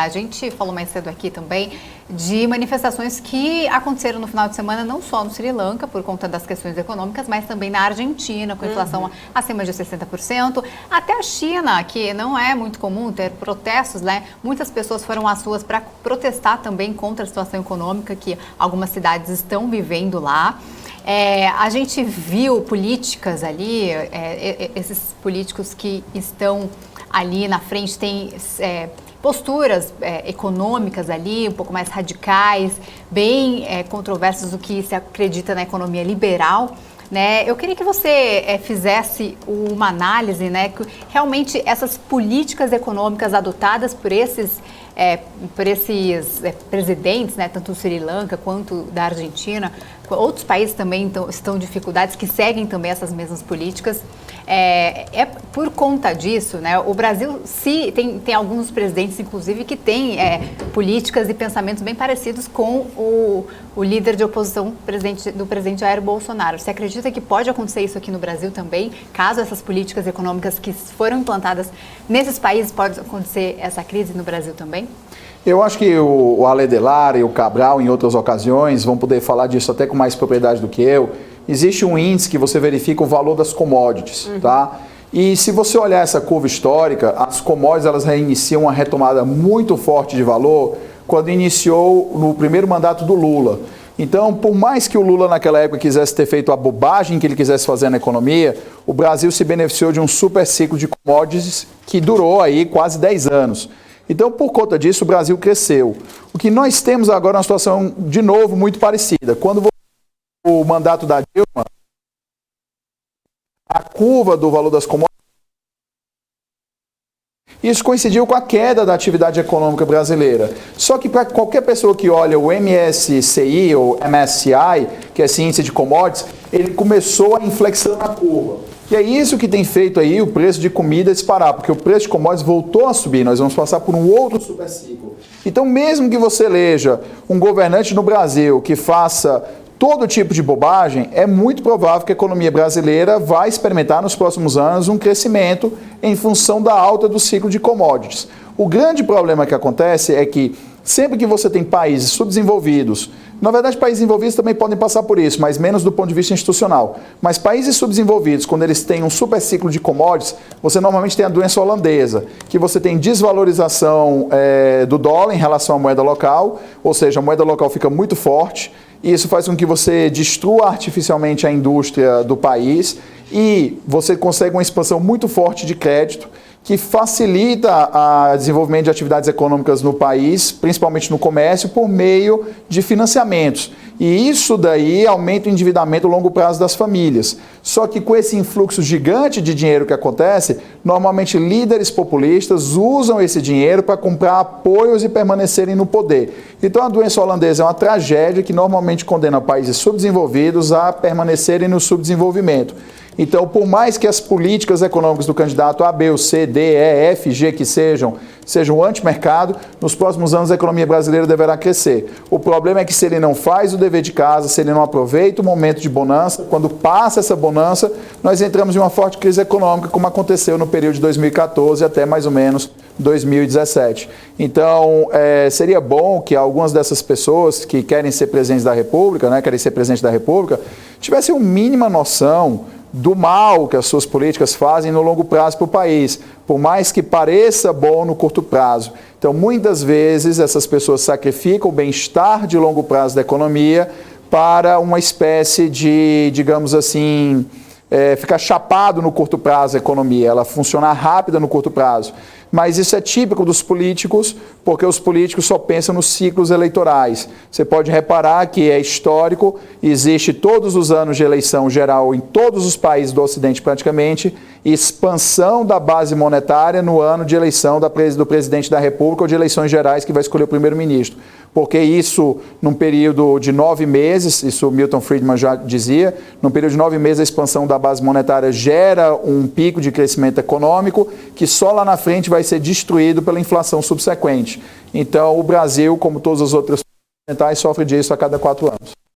A gente falou mais cedo aqui também de manifestações que aconteceram no final de semana, não só no Sri Lanka, por conta das questões econômicas, mas também na Argentina, com inflação acima de 60%. Até a China, que não é muito comum ter protestos, né? Muitas pessoas foram às ruas para protestar também contra a situação econômica que algumas cidades estão vivendo lá. A gente viu políticas ali, esses políticos que estão ali na frente têm posturas econômicas ali, um pouco mais radicais, bem controversas do que se acredita na economia liberal, né? Eu queria que você fizesse uma análise, né, que realmente essas políticas econômicas adotadas por esses presidentes, né, tanto do Sri Lanka quanto da Argentina, outros países também estão em dificuldades, que seguem também essas mesmas políticas. Por conta disso, né, o Brasil tem alguns presidentes, inclusive, que têm políticas e pensamentos bem parecidos com o líder de oposição do presidente Jair Bolsonaro. Você acredita que pode acontecer isso aqui no Brasil também? Caso essas políticas econômicas que foram implantadas nesses países, pode acontecer essa crise no Brasil também? Eu acho que o Ale Delar e o Cabral, em outras ocasiões, vão poder falar disso até com mais propriedade do que eu. Existe um índice que você verifica o valor das commodities, tá? E se você olhar essa curva histórica, as commodities elas reiniciam uma retomada muito forte de valor quando iniciou no primeiro mandato do Lula. Então, por mais que o Lula naquela época quisesse ter feito a bobagem que ele quisesse fazer na economia, o Brasil se beneficiou de um super ciclo de commodities que durou aí quase 10 anos. Então, por conta disso, o Brasil cresceu. O que nós temos agora é uma situação, de novo, muito parecida. Quando o mandato da Dilma, a curva do valor das commodities, isso coincidiu com a queda da atividade econômica brasileira. Só que para qualquer pessoa que olha o MSCI ou MSCI, que é esse índice de commodities, ele começou a inflexão na curva. E é isso que tem feito aí o preço de comida disparar, porque o preço de commodities voltou a subir, nós vamos passar por um outro superciclo. Então, mesmo que você eleja um governante no Brasil que faça todo tipo de bobagem, é muito provável que a economia brasileira vai experimentar nos próximos anos um crescimento em função da alta do ciclo de commodities. O grande problema que acontece é que sempre que você tem países subdesenvolvidos, na verdade países envolvidos também podem passar por isso, mas menos do ponto de vista institucional, mas países subdesenvolvidos, quando eles têm um super ciclo de commodities, você normalmente tem a doença holandesa, que você tem desvalorização do dólar em relação à moeda local, ou seja, a moeda local fica muito forte, e isso faz com que você destrua artificialmente a indústria do país e você consegue uma expansão muito forte de crédito que facilita o desenvolvimento de atividades econômicas no país, principalmente no comércio, por meio de financiamentos. E isso daí aumenta o endividamento a longo prazo das famílias. Só que com esse influxo gigante de dinheiro que acontece, normalmente líderes populistas usam esse dinheiro para comprar apoios e permanecerem no poder. Então a doença holandesa é uma tragédia que normalmente condena países subdesenvolvidos a permanecerem no subdesenvolvimento. Então, por mais que as políticas econômicas do candidato A, B, ou C, D, E, F, G que sejam anti-mercado, nos próximos anos a economia brasileira deverá crescer. O problema é que se ele não faz o dever de casa, se ele não aproveita o momento de bonança, quando passa essa bonança, nós entramos em uma forte crise econômica, como aconteceu no período de 2014 até mais ou menos 2017. Então, seria bom que algumas dessas pessoas que querem ser presidentes da República, né, querem ser presidente da República, tivessem uma mínima noção do mal que as suas políticas fazem no longo prazo para o país, por mais que pareça bom no curto prazo. Então, muitas vezes, essas pessoas sacrificam o bem-estar de longo prazo da economia para uma espécie de, digamos assim, ficar chapado no curto prazo a economia, ela funcionar rápida no curto prazo. Mas isso é típico dos políticos, porque os políticos só pensam nos ciclos eleitorais. Você pode reparar que é histórico, existe todos os anos de eleição geral em todos os países do Ocidente praticamente, expansão da base monetária no ano de eleição do presidente da República ou de eleições gerais que vai escolher o primeiro-ministro. Porque isso, num período de 9 meses, isso Milton Friedman já dizia, num período de 9 meses a expansão da base monetária gera um pico de crescimento econômico que só lá na frente vai ser destruído pela inflação subsequente. Então, o Brasil, como todas as outras ocidentais, sofre disso a cada 4 anos.